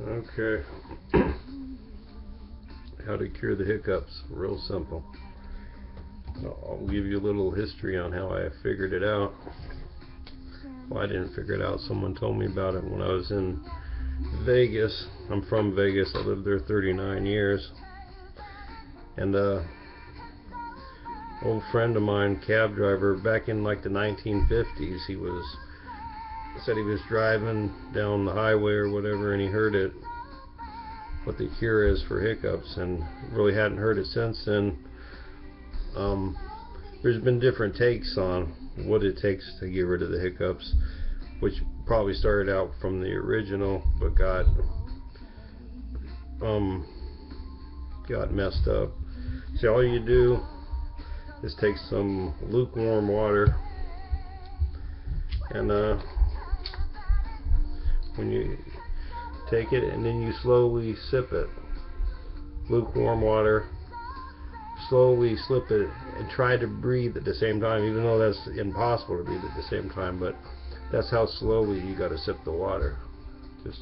Okay. How to cure the hiccups. Real simple. I'll give you a little history on how I figured it out. Well, I didn't figure it out. Someone told me about it when I was in Vegas. I'm from Vegas. I lived there 39 years. And old friend of mine, cab driver, back in like the 1950s, said he was driving down the highway or whatever, and he heard it, what the cure is for hiccups, and really hadn't heard it since then. There's been different takes on what it takes to get rid of the hiccups, which probably started out from the original but got messed up. See, all you do is take some lukewarm water, and when you take it, and then you slowly sip it. Lukewarm water, slowly slip it, and try to breathe at the same time, even though that's impossible to breathe at the same time, but that's how slowly you got to sip the water. Just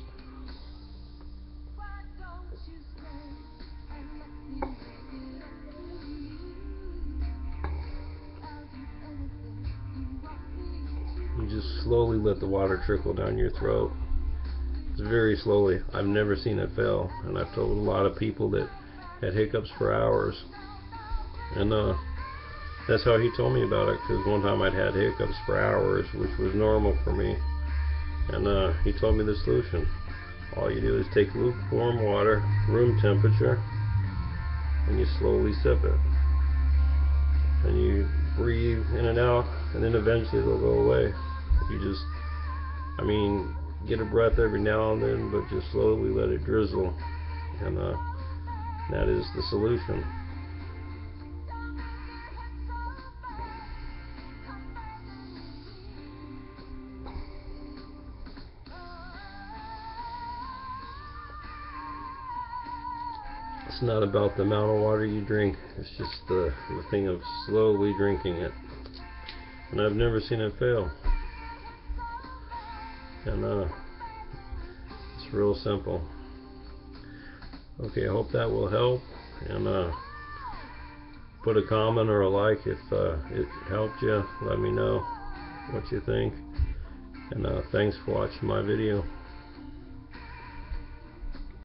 slowly let the water trickle down your throat. It's very slowly. I've never seen it fail, and I've told a lot of people that had hiccups for hours, and that's how he told me about it, because one time I'd had hiccups for hours, which was normal for me, and he told me the solution. All you do is take lukewarm water, room temperature, and you slowly sip it, and you breathe in and out, and then eventually it'll go away. You just, get a breath every now and then, but just slowly let it drizzle, and that is the solution. It's not about the amount of water you drink, it's just the thing of slowly drinking it, and I've never seen it fail. And it's real simple. Okay, I hope that will help, and put a comment or a like if it helped you. Let me know what you think, and thanks for watching my video.